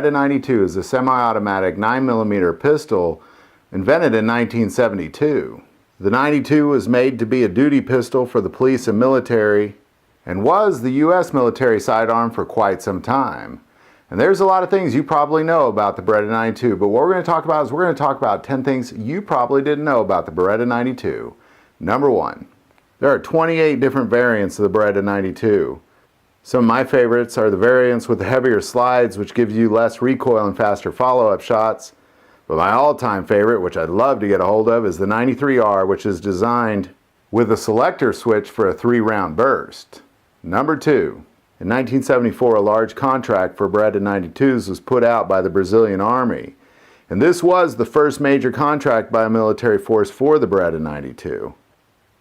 Beretta 92 is a semi-automatic 9mm pistol invented in 1972. The 92 was made to be a duty pistol for the police and military and was the US Military Sidearm for quite some time. And there's a lot of things you probably know about the Beretta 92, but what we're going to talk about is we're going to talk about 10 things you probably didn't know about the Beretta 92. Number 1. There are 28 different variants of the Beretta 92. Some of my favorites are the variants with the heavier slides, which gives you less recoil and faster follow-up shots. But my all-time favorite, which I'd love to get a hold of, is the 93R, which is designed with a selector switch for a 3-round burst. Number 2. In 1974, a large contract for Beretta 92s was put out by the Brazilian Army. And this was the first major contract by a military force for the Beretta 92.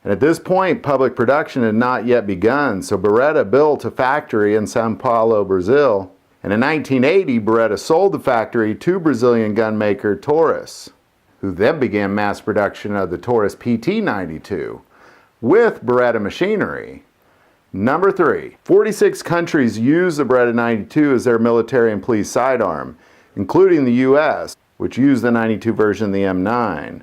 And at this point, public production had not yet begun, so Beretta built a factory in São Paulo, Brazil. And in 1980, Beretta sold the factory to Brazilian gunmaker Taurus, who then began mass production of the Taurus PT-92 with Beretta machinery. Number 3. 46 countries use the Beretta 92 as their military and police sidearm, including the US, which used the 92 version of the M9,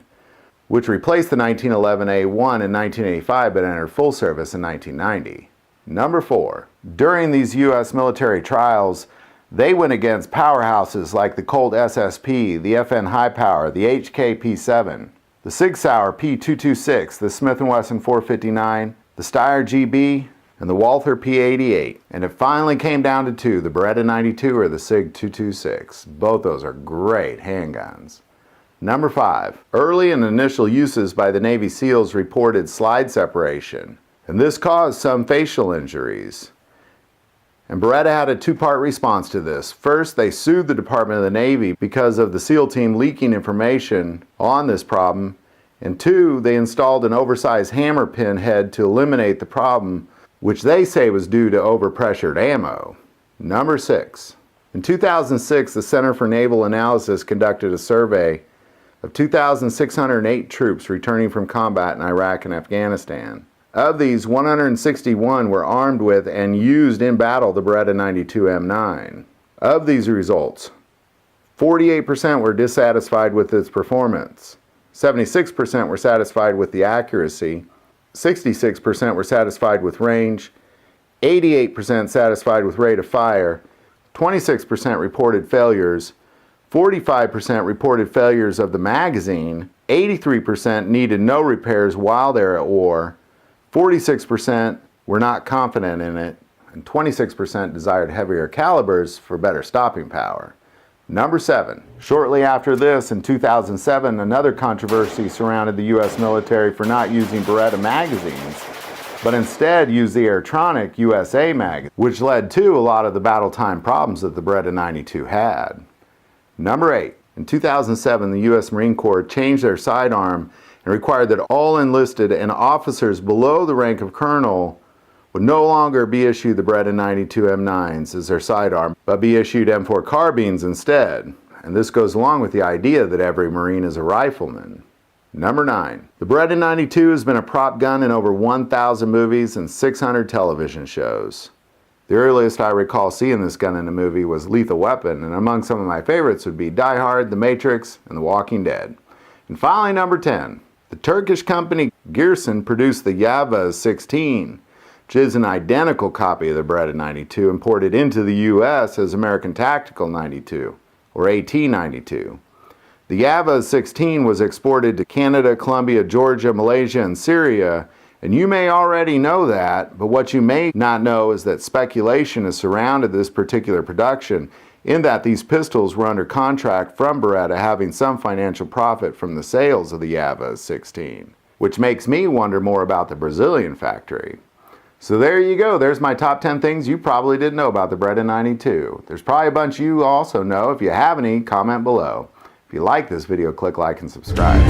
which replaced the 1911 A1 in 1985 but entered full service in 1990. Number 4. During these US military trials, they went against powerhouses like the Colt SSP, the FN High Power, the HK-P7, the Sig Sauer P226, the Smith & Wesson 459, the Steyr GB, and the Walther P88. And it finally came down to 2, the Beretta 92 or the Sig 226. Both those are great handguns. Number 5. Early and initial uses by the Navy SEALs reported slide separation, and this caused some facial injuries. And Beretta had a 2-part response to this. First, they sued the Department of the Navy because of the SEAL team leaking information on this problem. And 2, they installed an oversized hammer pin head to eliminate the problem, which they say was due to overpressured ammo. Number 6. In 2006, the Center for Naval Analysis conducted a survey of 2,608 troops returning from combat in Iraq and Afghanistan. Of these, 161 were armed with and used in battle the Beretta 92 M9. Of these results, 48% were dissatisfied with its performance, 76% were satisfied with the accuracy, 66% were satisfied with range, 88% satisfied with rate of fire, 26% reported failures, 45% reported failures of the magazine, 83% needed no repairs while they're at war, 46% were not confident in it, and 26% desired heavier calibers for better stopping power. Number 7. Shortly after this, in 2007, another controversy surrounded the US military for not using Beretta magazines, but instead used the Airtronic USA magazine, which led to a lot of the battle time problems that the Beretta 92 had. Number 8. In 2007, the U.S. Marine Corps changed their sidearm and required that all enlisted and officers below the rank of colonel would no longer be issued the Beretta 92 M9s as their sidearm, but be issued M4 carbines instead. And this goes along with the idea that every Marine is a rifleman. Number 9. The Beretta 92 has been a prop gun in over 1,000 movies and 600 television shows. The earliest I recall seeing this gun in a movie was Lethal Weapon, and among some of my favorites would be Die Hard, The Matrix, and The Walking Dead. And finally, number 10. The Turkish company Gearson produced the Yavuz 16, which is an identical copy of the Beretta 92 imported into the U.S. as American Tactical 92, or AT-92. The Yavuz 16 was exported to Canada, Colombia, Georgia, Malaysia, and Syria. And you may already know that, but what you may not know is that speculation has surrounded this particular production in that these pistols were under contract from Beretta having some financial profit from the sales of the Yavuz 16, which makes me wonder more about the Brazilian factory. So there you go, there's my top 10 things you probably didn't know about the Beretta 92. There's probably a bunch you also know. If you have any, comment below. If you like this video, click like and subscribe.